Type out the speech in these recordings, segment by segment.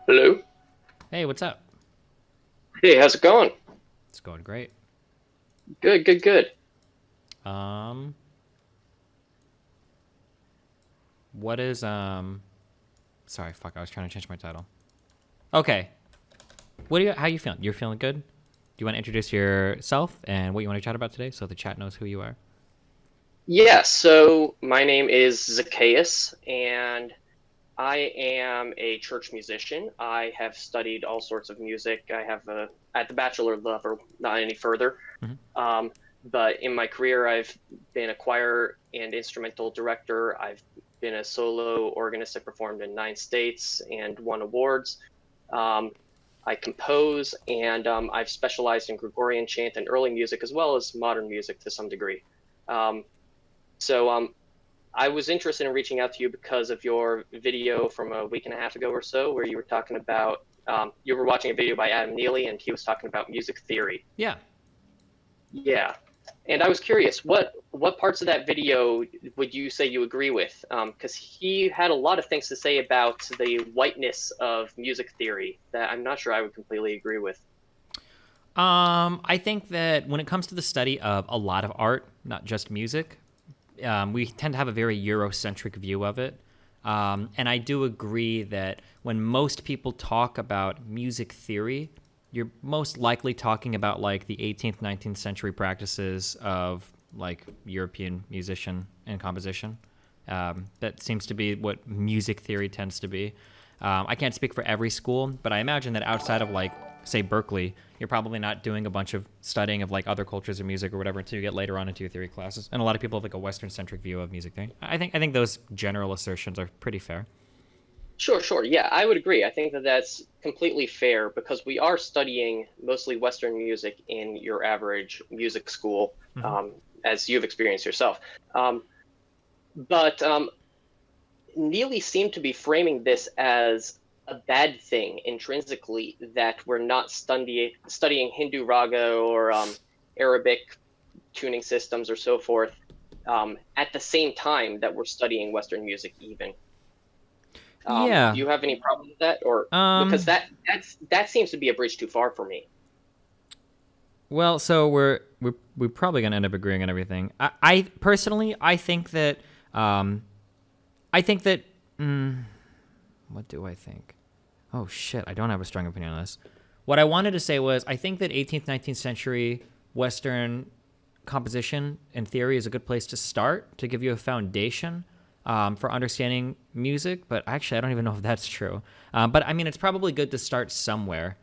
Hello. Hey, what's up? Hey, how's it going? It's going great. Good, good, good. Um, what is Sorry, fuck. I was trying to change my title. Okay. How you feeling? You're feeling good? Do you want to introduce yourself and what you want to chat about today, so the chat knows who you are? Yeah, so my name is Zacchaeus, and I am a church musician. I have studied all sorts of music. I have at the bachelor level, not any further. Hmm. Um, but in my career, I've been a choir and instrumental director. I've been a solo organist. I performed in 9 states and won awards. Um, I compose, and I've specialized in Gregorian chant and early music, as well as modern music to some degree. Um, so I was interested in reaching out to you because of your video from a week and a half ago or so, where you were talking about you were watching a video by Adam Neely, and he was talking about music theory. Yeah. Yeah, and I was curious, what parts of that video would you say you agree with? Because he had a lot of things to say about the whiteness of music theory that I'm not sure I would completely agree with. I think that when it comes to the study of a lot of art, not just music, we tend to have a very Eurocentric view of it. And I do agree that when most people talk about music theory, you're most likely talking about like the 18th, 19th century practices of like European musician and composition. That seems to be what music theory tends to be. I can't speak for every school, but I imagine that outside of like, say, Berkeley, you're probably not doing a bunch of studying of like other cultures of music or whatever until you get later on into your theory classes. And a lot of people have like a Western centric view of music theory. I think those general assertions are pretty fair. Sure, sure. Yeah, I would agree. I think that that's completely fair because we are studying mostly Western music in your average music school, Mm-hmm. um, as you've experienced yourself. But Neely seemed to be framing this as a bad thing intrinsically, that we're not studying Hindu raga or Arabic tuning systems or so forth at the same time that we're studying Western music, even. Do Yeah. you have any problem with that, or because Um. that seems to be a bridge too far for me? Well, so we're probably gonna end up agreeing on everything. I personally, I think that I think that what do I think? Oh shit, I don't have a strong opinion on this. What I wanted to say was I think that 18th, 19th century Western composition and theory is a good place to start to give you a foundation for understanding music. But actually, I don't even know if that's true. But I mean, it's probably good to start somewhere.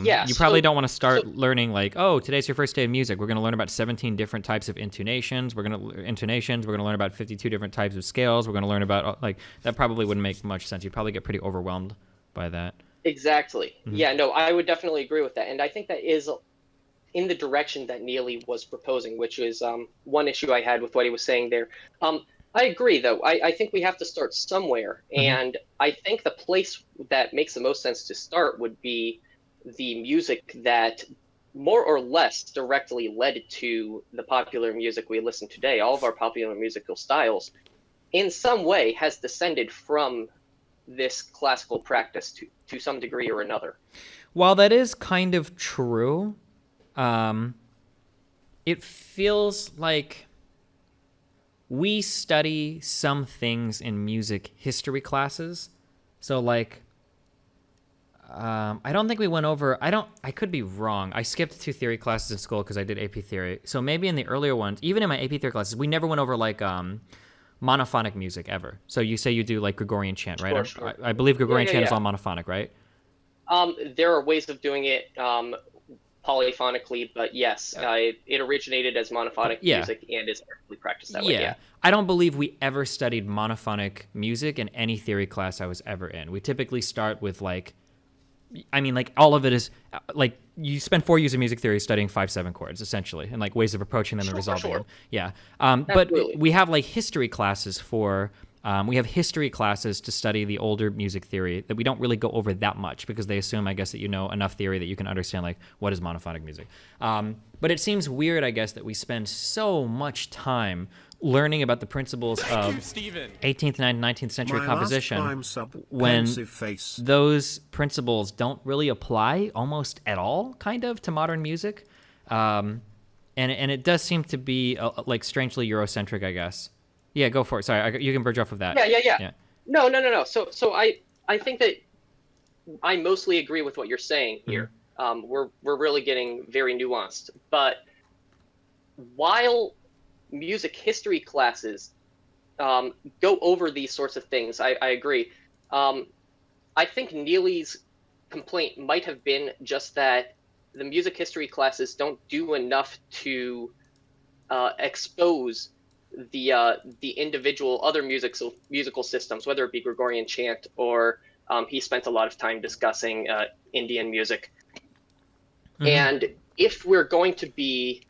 Yeah. You probably don't want to So start learning like, oh, today's your first day of music. We're going to learn about 17 different types of intonations. We're going to learn about 52 different types of scales. We're going to learn about like that probably wouldn't make much sense. You'd probably get pretty overwhelmed by that. exactly. Mm-hmm. Yeah. No, I would definitely agree with that, and I think that is in the direction that Neely was proposing, which is one issue I had with what he was saying there. I agree, though. I think we have to start somewhere, Mm-hmm. and I think the place that makes the most sense to start would be the music that more or less directly led to the popular music we listen to today. All of our popular musical styles, in some way, has descended from this classical practice to some degree or another. While that is kind of true, um, it feels like we study some things in music history classes. So like I don't think we went over. I don't. I could be wrong. I skipped 2 theory classes in school because I did AP theory. So maybe in the earlier ones, even in my AP theory classes, we never went over like monophonic music ever. So you say you do like Gregorian chant, right? Sure, sure. I believe Yeah, Gregorian yeah, chant is yeah. all monophonic, right? There are ways of doing it polyphonically, but yes, it originated as monophonic Yeah, music and is actually practiced that way. yeah. Yeah. I don't believe we ever studied monophonic music in any theory class I was ever in. We typically start with like I mean, like all of it is like you spend 4 years of music theory studying 5/7 chords essentially, and like ways of approaching them and Sure, resolving sure. them. Yeah, but Absolutely. we have like history classes for. We have history classes to study the older music theory that we don't really go over that much because they assume, I guess, that you know enough theory that you can understand like what is monophonic music. But it seems weird, I guess, that we spend so much time learning about the principles of 18th and 19th century composition when those principles don't really apply almost at all, kind of, to modern music. And it does seem to be like strangely Eurocentric, I guess. Yeah, go for it. Sorry, you can bridge off of that. Yeah. No. So I think that I mostly agree with what you're saying here. We're really getting very nuanced. But while music history classes go over these sorts of things, I agree. I think Neely's complaint might have been just that the music history classes don't do enough to expose the individual other musical systems, whether it be Gregorian chant or he spent a lot of time discussing Indian music. And if we're going to be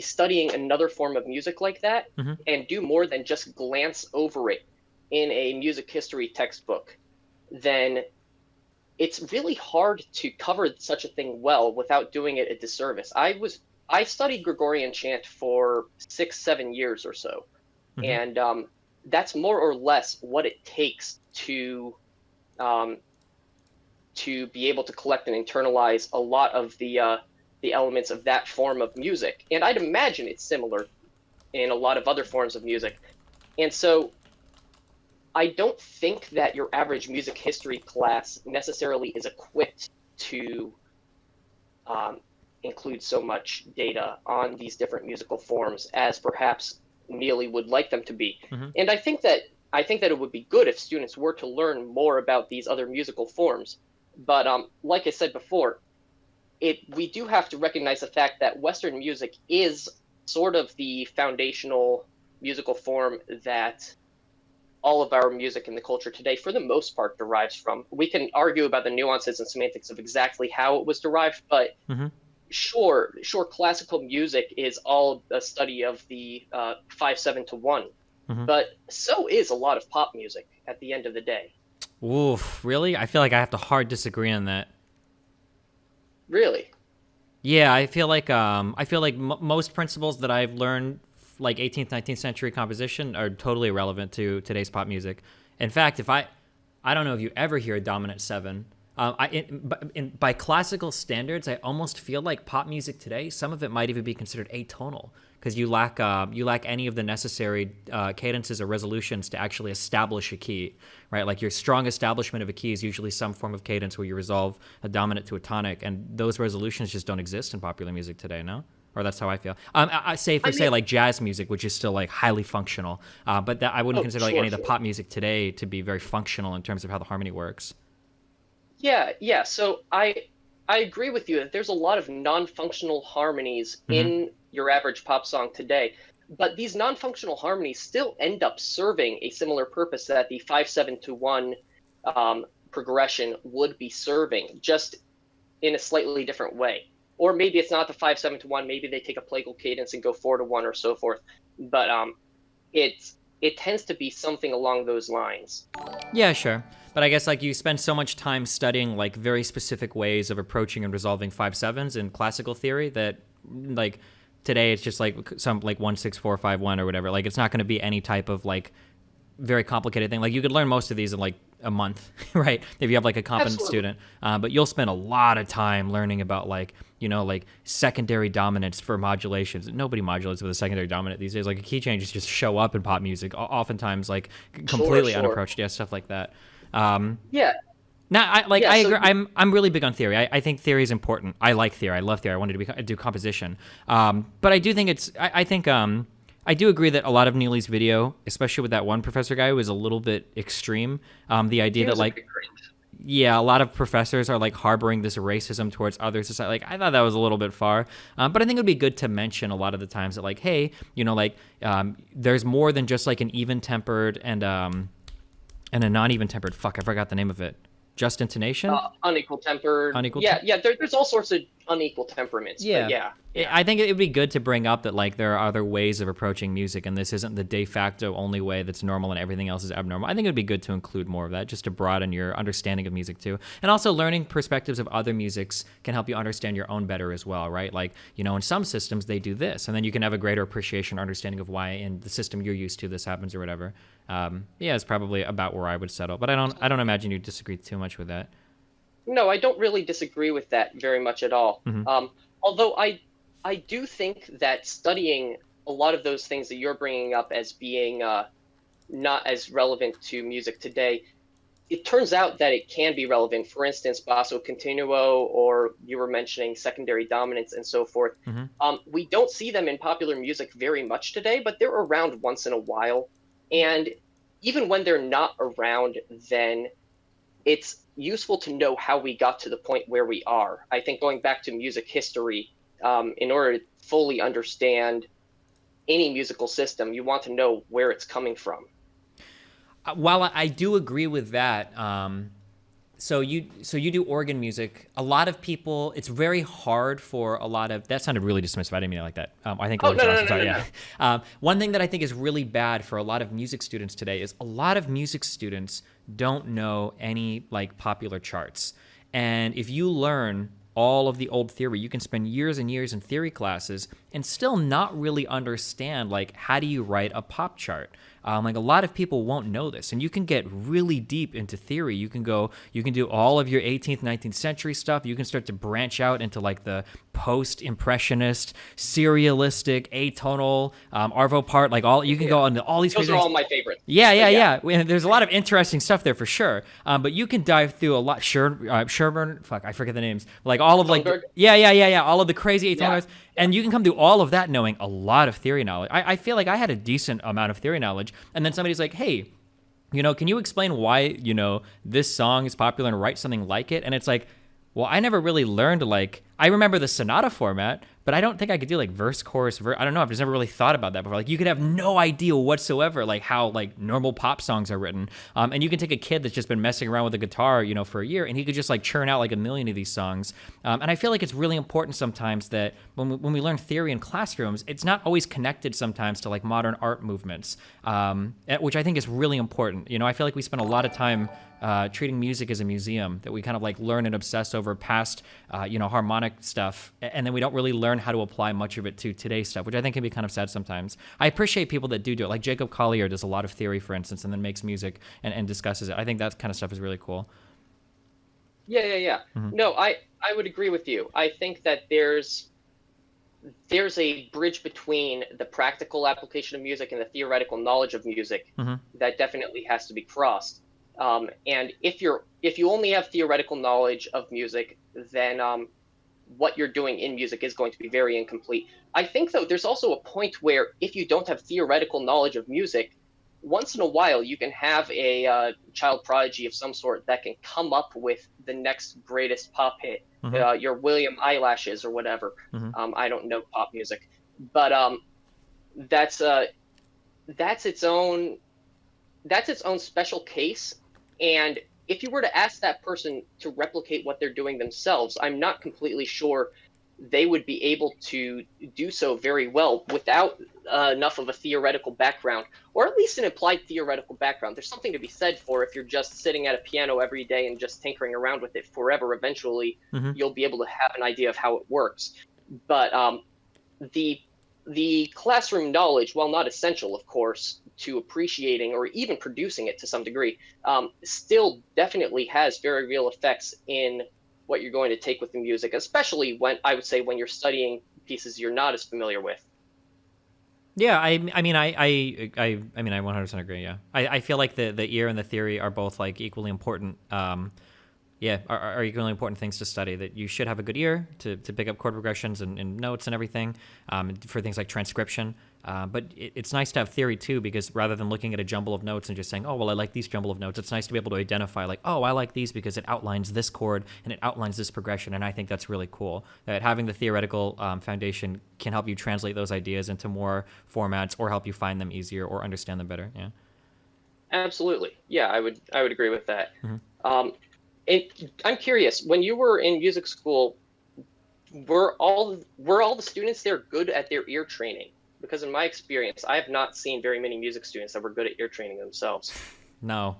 studying another form of music like that and do more than just glance over it in a music history textbook, then it's really hard to cover such a thing well without doing it a disservice. I studied Gregorian chant for 6-7 years or so, and that's more or less what it takes to be able to collect and internalize a lot of the elements of that form of music. And I'd imagine it's similar in a lot of other forms of music. And so I don't think that your average music history class necessarily is equipped to include so much data on these different musical forms as perhaps Neely would like them to be. And I think that it would be good if students were to learn more about these other musical forms. But like I said before, we do have to recognize the fact that Western music is sort of the foundational musical form that all of our music in the culture today, for the most part, derives from. We can argue about the nuances and semantics of exactly how it was derived, but sure, classical music is all a study of the 5/7 to 1, but so is a lot of pop music at the end of the day. Oof, really? I feel like I have to hard disagree on that. Really? Yeah, I feel like most principles that I've learned, like 18th, 19th century composition, are totally irrelevant to today's pop music. In fact, I don't know if you ever hear a dominant 7. By classical standards, I almost feel like pop music today, some of it might even be considered atonal, because you lack any of the necessary cadences or resolutions to actually establish a key, right? Like your strong establishment of a key is usually some form of cadence where you resolve a dominant to a tonic, and those resolutions just don't exist in popular music today, no? Or that's how I feel. Say like jazz music, which is still like highly functional, but that I wouldn't consider like any of the pop music today to be very functional in terms of how the harmony works. Yeah. So I agree with you that there's a lot of non-functional harmonies in your average pop song today, but these non-functional harmonies still end up serving a similar purpose that the 5/7 to 1 progression would be serving, just in a slightly different way. Or maybe it's not the 5/7 to 1. Maybe they take a plagal cadence and go 4 to 1 or so forth. But it tends to be something along those lines. Yeah, sure. But I guess like you spend so much time studying like very specific ways of approaching and resolving 5/7s in classical theory that like today it's just like some like 1-6-4-5-1 or whatever. Like it's not going to be any type of like very complicated thing. Like you could learn most of these in like a month, right? If you have like a competent student, but you'll spend a lot of time learning about like, like secondary dominants for modulations. Nobody modulates with a secondary dominant these days. Like key changes just show up in pop music, oftentimes like completely unapproached. Yeah, stuff like that. Yeah. Now, I agree. I'm really big on theory. I think theory is important. I like theory. I love theory. I wanted to do composition. But I do think I do agree that a lot of Neely's video, especially with that one professor guy, was a little bit extreme. The idea that like, a lot of professors are like harboring this racism towards other society. Like I thought that was a little bit far. But I think it would be good to mention a lot of the times that like, hey, there's more than just like an even-tempered and a non-even-tempered. Fuck, I forgot the name of it. Just intonation? Unequal tempered. Yeah, there's all sorts of unequal temperaments. But Yeah. yeah, yeah. I think it would be good to bring up that like there are other ways of approaching music, and this isn't the de facto only way that's normal and everything else is abnormal. I think it would be good to include more of that, just to broaden your understanding of music too. And also learning perspectives of other musics can help you understand your own better as well, right? Like, you know, in some systems they do this, and then you can have a greater appreciation or understanding of why in the system you're used to this happens or whatever. Yeah, it's probably about where I would settle, but I don't imagine you disagree too much with that. No, I don't really disagree with that very much at all. Mm-hmm. Although I do think that studying a lot of those things that you're bringing up as being not as relevant to music today, it turns out that it can be relevant. For instance, basso continuo, or you were mentioning secondary dominance and so forth. Mm-hmm. We don't see them in popular music very much today, but they're around once in a while. And even when they're not around, then it's useful to know how we got to the point where we are. I think going back to music history, in order to fully understand any musical system, you want to know where it's coming from. While I do agree with that, so you do organ music. A lot of people, it's very hard for a lot of. That sounded really dismissive. I didn't mean it like that. I think. Oh, Organ's no, no, awesome. no, no, Sorry, no, no. yeah. One thing that I think is really bad for a lot of music students today is a lot of music students don't know any like popular charts. And if you learn all of the old theory, you can spend years and years in theory classes and still not really understand like how do you write a pop chart. Like a lot of people won't know this, and you can get really deep into theory. You can do all of your 18th, 19th century stuff. You can start to branch out into like the post-impressionist, serialistic, atonal, Arvo part, like all. You can go into all these. Those are all my favorites. Yeah, yeah, But yeah. There's a lot of interesting stuff there for sure. But you can dive through a lot. Sherburne, fuck, I forget the names. Like all of like, Schoenberg? yeah. All of the crazy atonal Yeah. guys. And you can come through all of that knowing a lot of theory knowledge. I feel like I had a decent amount of theory knowledge. And then somebody's like, hey, can you explain why, this song is popular and write something like it? And it's like, well, I never really learned, like, I remember the sonata format, but I don't think I could do like verse, chorus, verse. I don't know. I've just never really thought about that before. Like, you could have no idea whatsoever, like how like normal pop songs are written. And you can take a kid that's just been messing around with a guitar, for a year, and he could just like churn out like a million of these songs. And I feel like it's really important sometimes that when we learn theory in classrooms, it's not always connected sometimes to like modern art movements, which I think is really important. I feel like we spend a lot of time treating music as a museum that we kind of like learn and obsess over past, harmonic stuff, and then we don't really learn how to apply much of it to today's stuff, which I think can be kind of sad sometimes. I appreciate people that do it. Like Jacob Collier does a lot of theory, for instance, and then makes music and discusses it. I think that kind of stuff is really cool. Yeah. Mm-hmm. No, I would agree with you. I think that there's a bridge between the practical application of music and the theoretical knowledge of music Mm-hmm. that definitely has to be crossed. And if you only have theoretical knowledge of music, then what you're doing in music is going to be very incomplete. I think, though, there's also a point where if you don't have theoretical knowledge of music, once in a while you can have a child prodigy of some sort that can come up with the next greatest pop hit, Mm-hmm. your William Eyelashes or whatever. Mm-hmm. I don't know pop music, but that's uh, that's its own special case. And if you were to ask that person to replicate what they're doing themselves, I'm not completely sure they would be able to do so very well without enough of a theoretical background, or at least an implied theoretical background. There's something to be said for if you're just sitting at a piano every day and just tinkering around with it forever, eventually Mm-hmm. you'll be able to have an idea of how it works. But the classroom knowledge, while not essential, of course, to appreciating or even producing it to some degree, still definitely has very real effects in what you're going to take with the music, especially when I would say when you're studying pieces you're not as familiar with. Yeah, I 100% agree. Yeah, I feel like the ear and the theory are both like equally important. Yeah, are equally important things to study. That you should have a good ear to pick up chord progressions and notes and everything, for things like transcription. But it's nice to have theory too, because rather than looking at a jumble of notes and just saying, oh, well, I like these jumble of notes, it's nice to be able to identify like, oh, I like these because it outlines this chord and it outlines this progression. And I think that's really cool that having the theoretical foundation can help you translate those ideas into more formats or help you find them easier or understand them better. Yeah. Absolutely. Yeah, I would agree with that. Mm-hmm. I'm curious, when you were in music school, were all the students there good at their ear training? Because in my experience, I have not seen very many music students that were good at ear training themselves. No.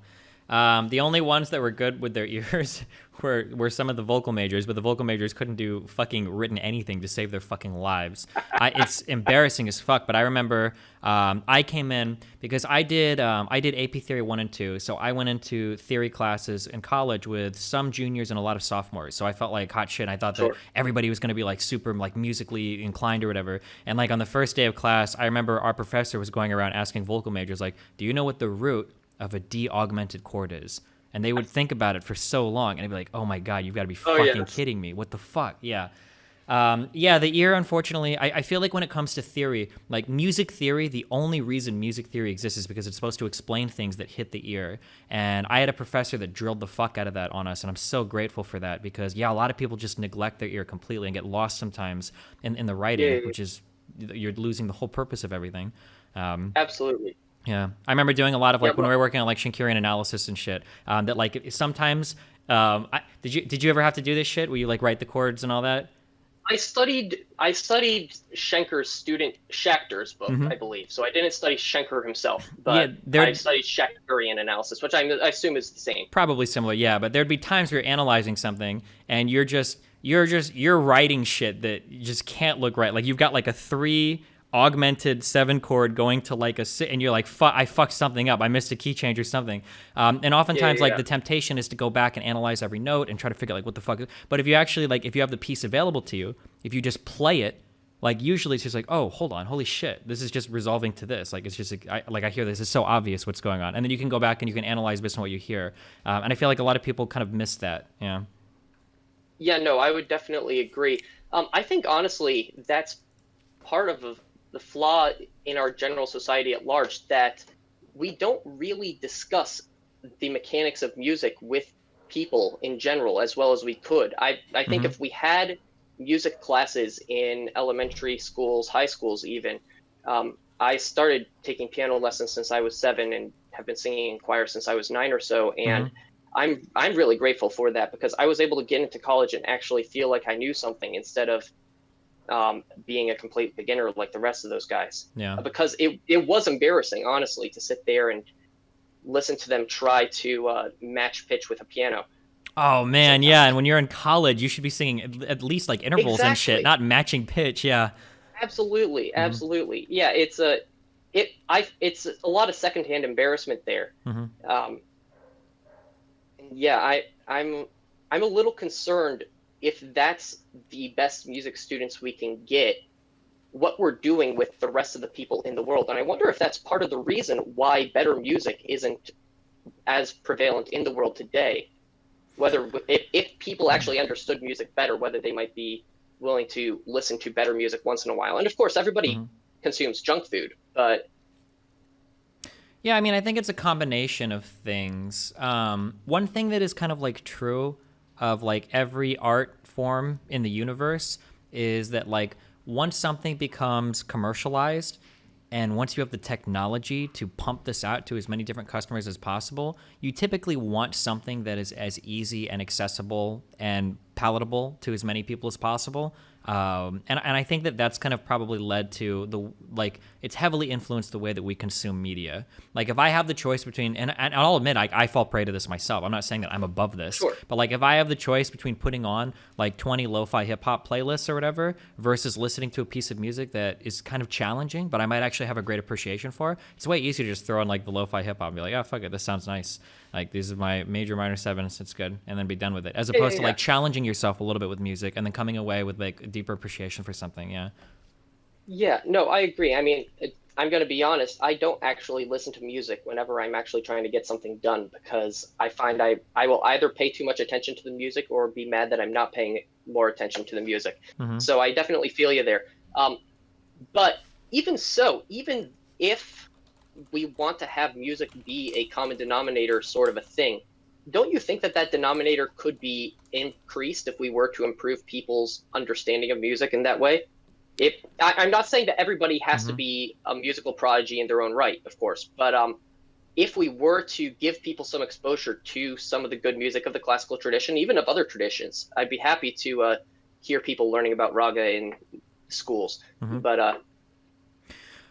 The only ones that were good with their ears were some of the vocal majors, but the vocal majors couldn't do fucking written anything to save their fucking lives. It's embarrassing as fuck. But I remember I came in because I did AP Theory 1 and 2, so I went into theory classes in college with some juniors and a lot of sophomores. So I felt like hot shit. I thought that Sure. everybody was going to be like super like musically inclined or whatever. And like on the first day of class, I remember our professor was going around asking vocal majors like, "Do you know what the root of a D augmented chord is?" And they would think about it for so long, and I'd be like, "Oh my god, you've got to be Oh fucking yes. kidding me! What the fuck?" Yeah, yeah. The ear, unfortunately, I feel like when it comes to theory, like music theory, the only reason music theory exists is because it's supposed to explain things that hit the ear. And I had a professor that drilled the fuck out of that on us, and I'm so grateful for that because yeah, a lot of people just neglect their ear completely and get lost sometimes in the Yeah, writing, yeah, yeah. which is you're losing the whole purpose of everything. Absolutely. Yeah, I remember doing a lot of Yeah, like when we but were working on like Shinkarian analysis and shit. That like sometimes, did you ever have to do this shit? Where you like write the chords and all that? I studied Schenker's student Schachter's book, Hmm. I believe. So I didn't study Schenker himself, Yeah, but I they're studied Schachterian analysis, which I assume is the same. probably similar. Yeah, but there'd be times where you're analyzing something and you're writing shit that you just can't look right. Like you've got like a three augmented seven chord going to like a six, and you're like, fuck, I fucked something up. I missed a key change or something. And Yeah, oftentimes, yeah, like yeah. the temptation is to go back and analyze every note and try to figure out like what the fuck. But if you actually like, if you have the piece available to you, if you just play it, like usually it's just like, oh, hold on, holy shit, this is just resolving to this. Like it's just like I hear this, it's so obvious what's going on, and then you can go back and you can analyze based on what you hear. And I feel like a lot of people kind of miss that. Yeah. Yeah, no, I would definitely agree. I think honestly, that's part of the flaw in our general society at large that we don't really discuss the mechanics of music with people in general as well as we could. I think Mm-hmm. if we had music classes in elementary schools, high schools even, I started taking piano lessons since I was 7 and have been singing in choir since I was 9 or so, Mm-hmm. and I'm really grateful for that because I was able to get into college and actually feel like I knew something instead of being a complete beginner like the rest of those guys. Yeah. Because it was embarrassing, honestly, to sit there and listen to them try to match pitch with a piano Oh man, yeah. And sometimes. when you're in college, you should be singing at least like intervals and shit, Exactly. not matching pitch. Yeah. Absolutely. Mm-hmm. Absolutely. Yeah, it's a lot of secondhand embarrassment there. Mm-hmm. Um, yeah, I'm a little concerned if that's the best music students we can get, what we're doing with the rest of the people in the world. And I wonder if that's part of the reason why better music isn't as prevalent in the world today. Whether if people actually understood music better, whether they might be willing to listen to better music once in a while. And of course, everybody Mm-hmm. consumes junk food, but Yeah, I mean, I think it's a combination of things. One thing that is kind of like true of like every art form in the universe is that like once something becomes commercialized and once you have the technology to pump this out to as many different customers as possible, you typically want something that is as easy and accessible and palatable to as many people as possible. And I think that that's kind of probably led to the like it's heavily influenced the way that we consume media. Like if I have the choice between and I'll admit I fall prey to this myself. I'm not saying that I'm above this, sure. but like if I have the choice between putting on like 20 lo-fi hip hop playlists or whatever versus listening to a piece of music that is kind of challenging, but I might actually have a great appreciation for, it's way easier to just throw on like the lo-fi hip hop and be like, oh fuck it, this sounds nice. Like these are my major minor sevenths, it's good, and then be done with it. As Yeah, yeah, opposed to yeah. like challenging yourself a little bit with music and then coming away with like a deeper appreciation for something. Yeah. Yeah, no, I agree. I mean, I'm going to be honest, I don't actually listen to music whenever I'm actually trying to get something done because I find I will either pay too much attention to the music or be mad that I'm not paying more attention to the music. Mm-hmm. So I definitely feel you there. Um, but even so, even if we want to have music be a common denominator sort of a thing, don't you think that that denominator could be increased if we were to improve people's understanding of music in that way? I'm not saying that everybody has to Mm-hmm. be a musical prodigy in their own right, of course, but if we were to give people some exposure to some of the good music of the classical tradition, even of other traditions, I'd be happy hear people learning about raga in schools. Mm-hmm. But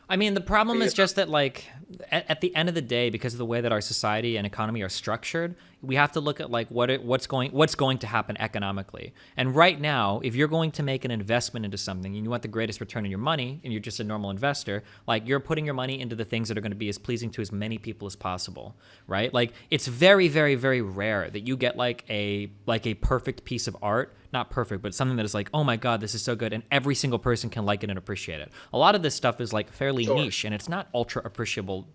I mean, the problem is just that, like, at the end of the day, because of the way that our society and economy are structured, we have to look at like what's going to happen economically. And right now, if you're going to make an investment into something and you want the greatest return on your money, and you're just a normal investor, like you're putting your money into the things that are going to be as pleasing to as many people as possible, right? Like it's very, very, very rare that you get like a perfect piece of art. Not perfect, but something that is like, oh my God, this is so good, and every single person can like it and appreciate it. A lot of this stuff is like fairly niche, and it's not ultra appreciable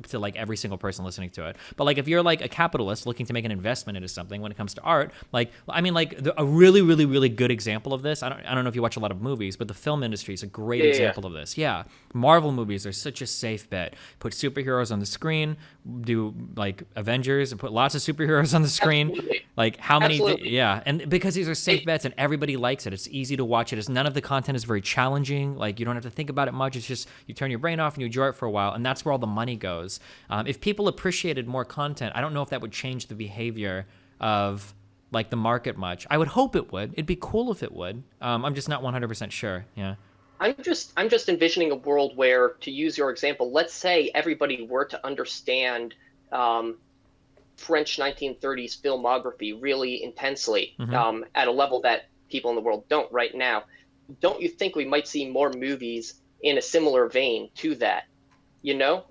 to like every single person listening to it. But like if you're like a capitalist looking to make an investment into something when it comes to art, like I mean like a really, really, really good example of this, I don't know if you watch a lot of movies, but the film industry is a great example of this. Yeah. Marvel movies are such a safe bet. Put superheroes on the screen, do like Avengers and put lots of superheroes on the screen. Absolutely. Like how many Absolutely. and because these are safe bets and everybody likes it. It's easy to watch it. It's none of the content is very challenging. Like you don't have to think about it much. It's just you turn your brain off and you enjoy it for a while, and that's where all the money goes. If people appreciated more content, I don't know if that would change the behavior of like the market much. I would hope it would. It'd be cool if it would. I'm just not 100% sure. Yeah. I'm just envisioning a world where, to use your example, let's say everybody were to understand French 1930s filmography really intensely, at a level that people in the world don't right now. Don't you think we might see more movies in a similar vein to that? You know,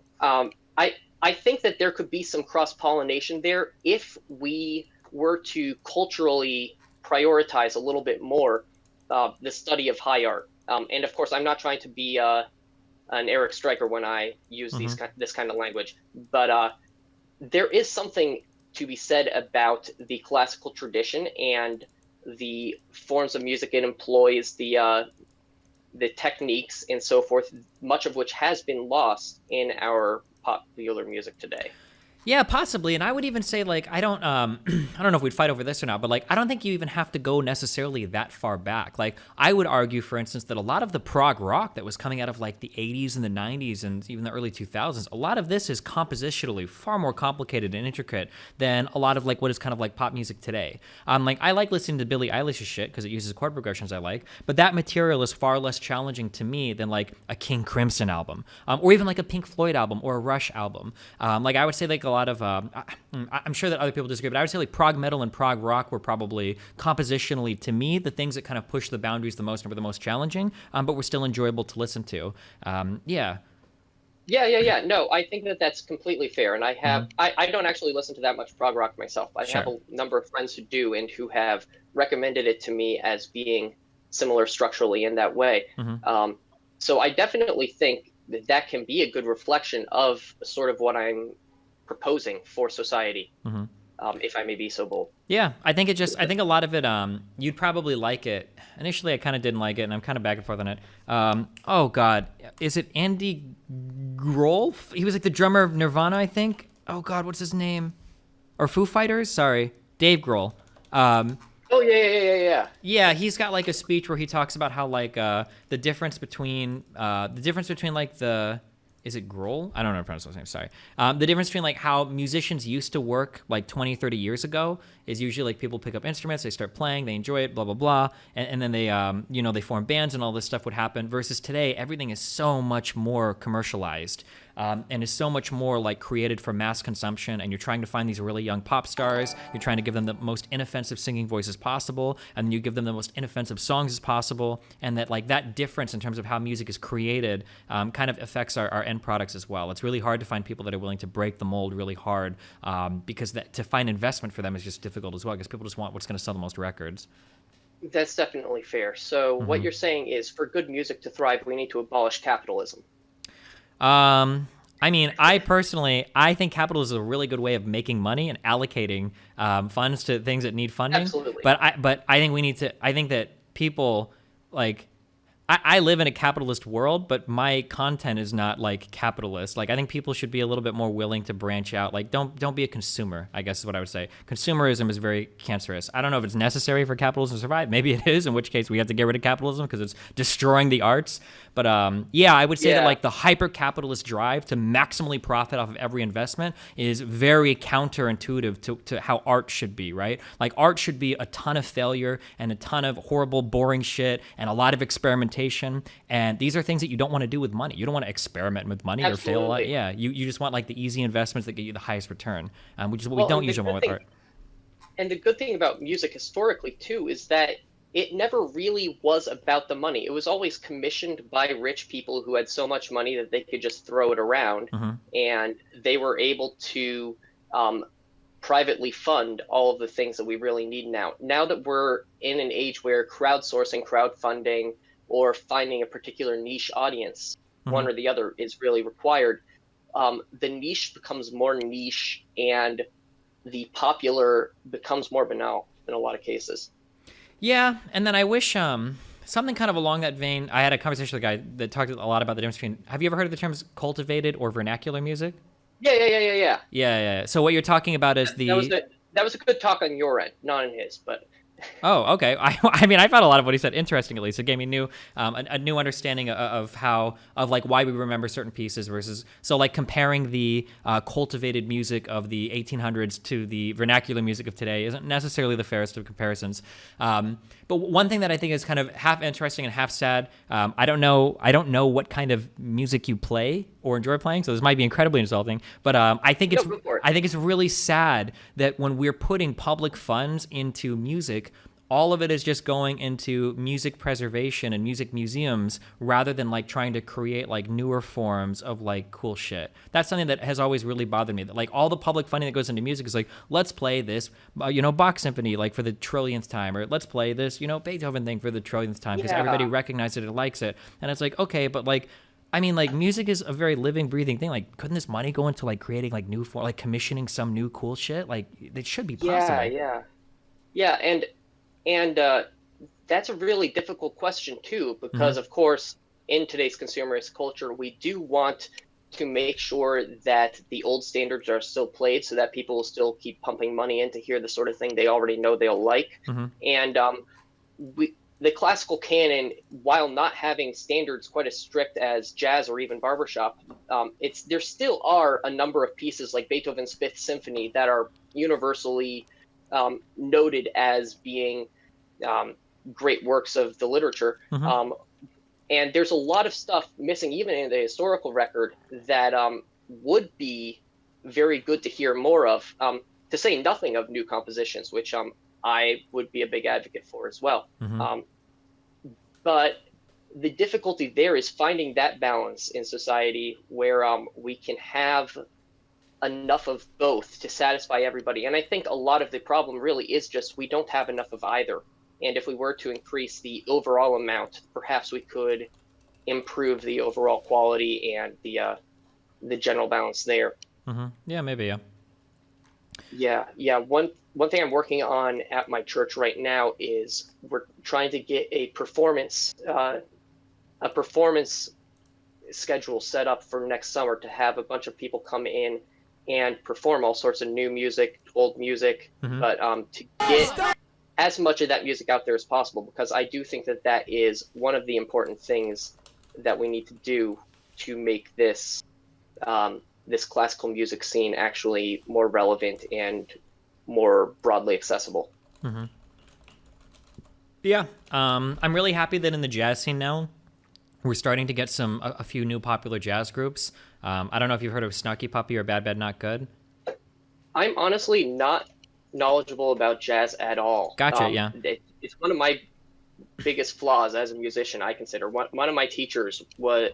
I think that there could be some cross-pollination there if we were to culturally prioritize a little bit more the study of high art. And of course, I'm not trying to be an Eric Stryker when I use this kind of language, but there is something to be said about the classical tradition and the forms of music it employs, the techniques and so forth, much of which has been lost in our popular music today. Yeah, possibly. And I would even say, like, I don't I don't know if we'd fight over this or not, but like, I don't think you even have to go necessarily that far back. Like, I would argue, for instance, that a lot of the prog rock that was coming out of like the 80s and the 90s and even the early 2000s, a lot of this is compositionally far more complicated and intricate than a lot of like what is kind of like pop music today. Like, I like listening to Billie Eilish's shit because it uses chord progressions I like, but that material is far less challenging to me than like a King Crimson album, or even like a Pink Floyd album or a Rush album. Like, I would say like a lot of I'm sure that other people disagree, but I would say like prog metal and prog rock were probably compositionally, to me, the things that kind of push the boundaries the most and were the most challenging, but were still enjoyable to listen to. Yeah. No, I think that that's completely fair. And I don't actually listen to that much prog rock myself. I have a number of friends who do and who have recommended it to me as being similar structurally in that way. So I definitely think that that can be a good reflection of sort of what I'm proposing for society, if I may be so bold. Yeah, I think I think a lot of it, you'd probably like it. Initially, I kind of didn't like it, and I'm kind of back and forth on it. Oh, God. Is it Andy Grohl? He was like the drummer of Nirvana, I think. Oh, God, what's his name? Or Foo Fighters? Sorry. Dave Grohl. Oh, yeah. Yeah, he's got like a speech where he talks about how like the difference between like the... Is it Grohl? I don't know how to pronounce his name, sorry. The difference between like how musicians used to work like 20, 30 years ago is usually like people pick up instruments, they start playing, they enjoy it, blah, blah, blah. And then they, they form bands and all this stuff would happen. Versus today, everything is so much more commercialized. And is so much more like created for mass consumption, and you're trying to find these really young pop stars, you're trying to give them the most inoffensive singing voices possible, and then you give them the most inoffensive songs as possible, and that like that difference in terms of how music is created kind of affects our end products as well. It's really hard to find people that are willing to break the mold really hard, because to find investment for them is just difficult as well, because people just want what's going to sell the most records. That's definitely fair. So what you're saying is, for good music to thrive, we need to abolish capitalism. I mean, I think capitalism is a really good way of making money and allocating funds to things that need funding. Absolutely. But I think I think that people like I live in a capitalist world, but my content is not like capitalist. Like I think people should be a little bit more willing to branch out. Like don't be a consumer, I guess is what I would say. Consumerism is very cancerous. I don't know if it's necessary for capitalism to survive. Maybe it is, in which case we have to get rid of capitalism because it's destroying the arts. But yeah, I would say that like the hyper capitalist drive to maximally profit off of every investment is very counterintuitive to how art should be, right? Like art should be a ton of failure and a ton of horrible, boring shit and a lot of experimentation. And these are things that you don't want to do with money. You don't want to experiment with money or fail a lot. Yeah, you just want like the easy investments that get you the highest return, which is what we don't usually want with art. And the good thing about music historically too is that it never really was about the money. It was always commissioned by rich people who had so much money that they could just throw it around, and they were able to privately fund all of the things that we really need now. Now that we're in an age where crowdsourcing, crowdfunding, or finding a particular niche audience, one or the other, is really required, the niche becomes more niche and the popular becomes more banal in a lot of cases. Yeah, and then I wish something kind of along that vein. I had a conversation with a guy that talked a lot about the difference between. Have you ever heard of the terms cultivated or vernacular music? Yeah. So what you're talking about is that was a good talk on your end, not in his, but. Oh, okay. I mean, I found a lot of what he said interesting. At least it gave me a new understanding of like why we remember certain pieces versus like comparing the cultivated music of the 1800s to the vernacular music of today isn't necessarily the fairest of comparisons. But one thing that I think is kind of half interesting and half sad. I don't know what kind of music you play or enjoy playing, so this might be incredibly insulting. But I think it's really sad that when we're putting public funds into music, all of it is just going into music preservation and music museums rather than like trying to create like newer forms of like cool shit. That's something that has always really bothered me. That like all the public funding that goes into music is like, let's play this, Bach symphony like for the trillionth time, or let's play this, Beethoven thing for the trillionth time because everybody recognizes it and likes it. And it's like, okay, but like, I mean, like music is a very living, breathing thing. Like, couldn't this money go into like creating like new form, like commissioning some new cool shit? Like, it should be possible. Yeah, and that's a really difficult question too, because of course, in today's consumerist culture, we do want to make sure that the old standards are still played, so that people will still keep pumping money in to hear the sort of thing they already know they'll like. And the classical canon, while not having standards quite as strict as jazz or even barbershop, there still are a number of pieces like Beethoven's Fifth Symphony that are universally noted as being great works of the literature. And there's a lot of stuff missing, even in the historical record, that would be very good to hear more of, to say nothing of new compositions, which I would be a big advocate for as well. But the difficulty there is finding that balance in society where we can have enough of both to satisfy everybody. And I think a lot of the problem really is just we don't have enough of either. And if we were to increase the overall amount, perhaps we could improve the overall quality and the general balance there. Yeah, maybe. Yeah. One thing I'm working on at my church right now is we're trying to get a performance schedule set up for next summer to have a bunch of people come in and perform all sorts of new music, old music, but to get as much of that music out there as possible, because I do think that is one of the important things that we need to do to make this this classical music scene actually more relevant and more broadly accessible. Yeah, I'm really happy that in the jazz scene now, we're starting to get a few new popular jazz groups. I don't know if you've heard of Snarky Puppy or Bad Bad Not Good. I'm honestly not knowledgeable about jazz at all. Gotcha, yeah. It's one of my biggest flaws as a musician, I consider. One of my teachers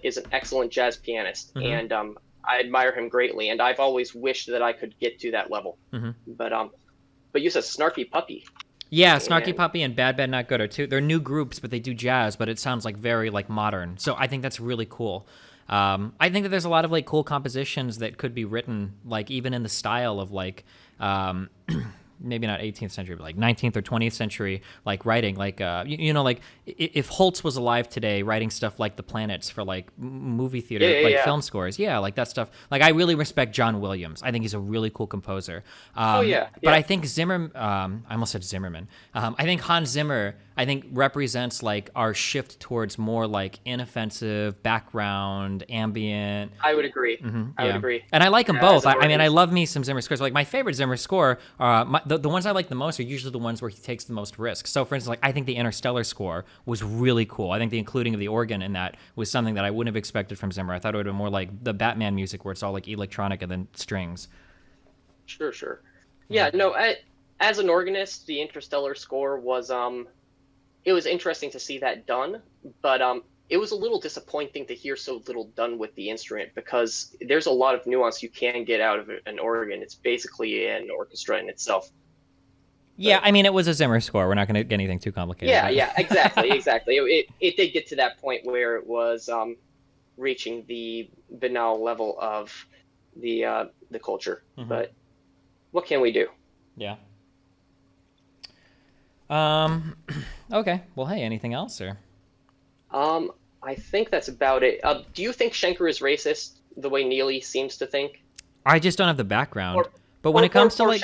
is an excellent jazz pianist, and I admire him greatly, and I've always wished that I could get to that level. But you said Snarky Puppy. Yeah, Snarky Puppy and Bad Bad Not Good are two. They're new groups, but they do jazz, but it sounds like very like modern. So I think that's really cool. I think that there's a lot of like cool compositions that could be written, like even in the style of like maybe not 18th century, but like 19th or 20th century, like writing, like like if Holtz was alive today, writing stuff like The Planets for like movie theater, like Yeah. film scores, like that stuff. Like I really respect John Williams. I think he's a really cool composer. Oh yeah, But yeah. I think I almost said Zimmerman. I think Hans Zimmer, represents like our shift towards more like inoffensive background, ambient. I would agree. I would Yeah, agree. and I like them As both. an I mean, I organist. love me some Zimmer scores. Like my favorite Zimmer score, the ones I like the most are usually the ones where he takes the most risks. So, for instance, like I think the Interstellar score was really cool. I think the including of the organ in that was something that I wouldn't have expected from Zimmer. I thought it would have been more like the Batman music, where it's all like electronic and then strings. Sure. Yeah, no, as an organist, the Interstellar score was it was interesting to see that done, but it was a little disappointing to hear so little done with the instrument because there's a lot of nuance you can get out of an organ. It's basically an orchestra in itself. Yeah, But I mean, it was a Zimmer score. We're not going to get anything too complicated. yeah, exactly. It did get to that point where it was reaching the banal level of the culture. But what can we do? Yeah. Okay. Well, hey, anything else or? I think that's about it. Do you think Schenker is racist the way Neely seems to think? I just don't have the background. Or, But when it comes to or like,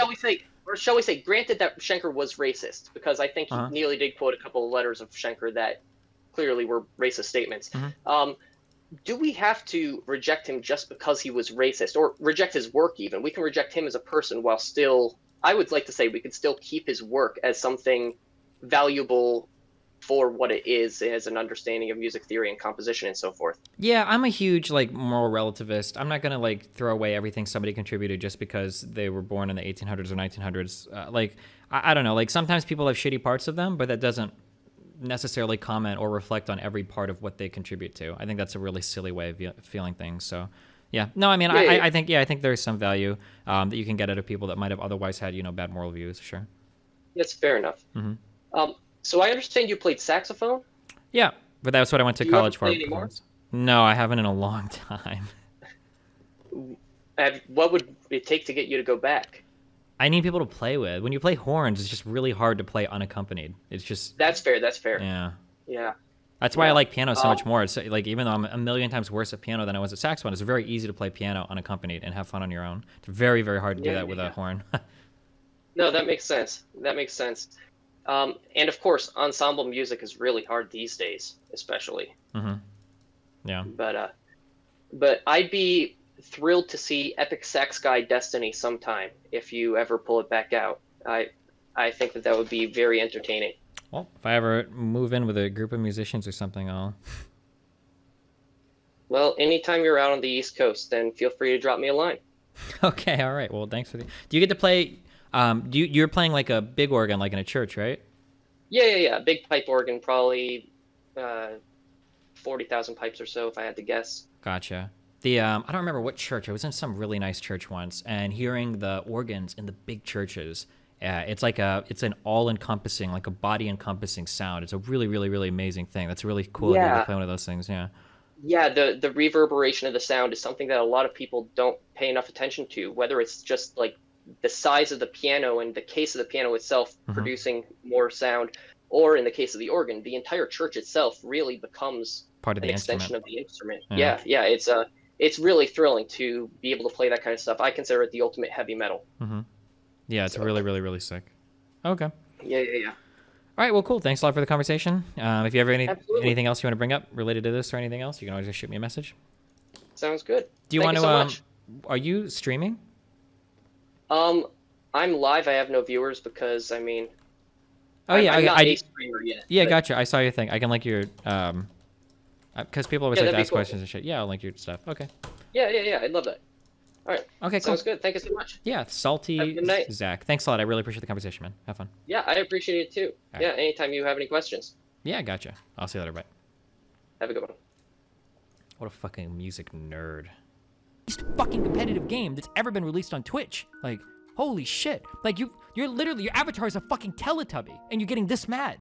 shall we say, granted that Schenker was racist, because I think Uh-huh. Neely did quote a couple of letters of Schenker that clearly were racist statements. Do we have to reject him just because he was racist, or reject his work even? We can reject him as a person while still, I would like to say, we could still keep his work as something valuable for what it is as an understanding of music theory and composition and so forth. yeah, I'm a huge like moral relativist. I'm not gonna like throw away everything somebody contributed just because they were born in the 1800s or 1900s. I don't know. Like sometimes people have shitty parts of them, but that doesn't necessarily comment or reflect on every part of what they contribute to. I think that's a really silly way of feeling things. So, yeah, no, I mean, Yeah. I think there's some value that you can get out of people that might have otherwise had bad moral views. Sure. That's fair enough. So I understand you played saxophone. Yeah, but that's what I went to Do you ever college for. play anymore? No, I haven't in a long time. What would it take to get you to go back? I need people to play with. When you play horns, it's just really hard to play unaccompanied. It's just That's fair. yeah. Yeah. That's why I Yeah. like piano so much more. It's like even though I'm a million times worse at piano than I was at saxophone, it's very easy to play piano unaccompanied and have fun on your own. It's very, very hard to do that with a horn. No, that makes sense. And of course, ensemble music is really hard these days, especially. Yeah. But I'd be thrilled to see Epic Sax Guy Destiny sometime if you ever pull it back out. I think that would be very entertaining. Well, if I ever move in with a group of musicians or something, I'll. Well, anytime you're out on the East Coast, then feel free to drop me a line. Okay, all right. Well, thanks for the. Do you get to play? You're playing like a big organ, like in a church, right? Yeah. Big pipe organ, probably 40,000 pipes or so, if I had to guess. Gotcha. I don't remember what church. I was in some really nice church once, and hearing the organs in the big churches, it's an all-encompassing, like a body-encompassing sound. It's a really, really, really amazing thing. That's really cool to be able to play one of those things. Yeah. Yeah, the reverberation of the sound is something that a lot of people don't pay enough attention to, whether it's just like the size of the piano and the case of the piano itself producing more sound, or in the case of the organ, the entire church itself really becomes Part of an the extension instrument. of the instrument. Yeah. Yeah, it's really thrilling to be able to play that kind of stuff. I consider it the ultimate heavy metal. Yeah, it's really, really, really sick. Okay. Yeah. All right, well, cool. Thanks a lot for the conversation. If you ever Absolutely. anything else you want to bring up related to this or anything else, you can always just shoot me a message. Sounds good. Do you Thank want to? so much. Are you streaming? I'm live. I have no viewers because I'm yeah, I'm not I a streamer yet. yeah, but- gotcha. I saw your thing. I can link your because people always Yeah, like to that'd be ask cool. questions and shit. Yeah, I'll link your stuff. Okay. Yeah. I'd love that. All right. Okay, cool. Sounds good. Thank you so much. Yeah, Have a salty good night. Zach. Thanks a lot. I really appreciate the conversation, man. Have fun. Yeah, I appreciate it too. All Yeah, right. anytime you have any questions, Yeah, gotcha. I'll see you later. Bye. have a good one. What a fucking music nerd. Fucking competitive game that's ever been released on Twitch. Like, holy shit. Like, you're literally, your avatar is a fucking Teletubby, and you're getting this mad.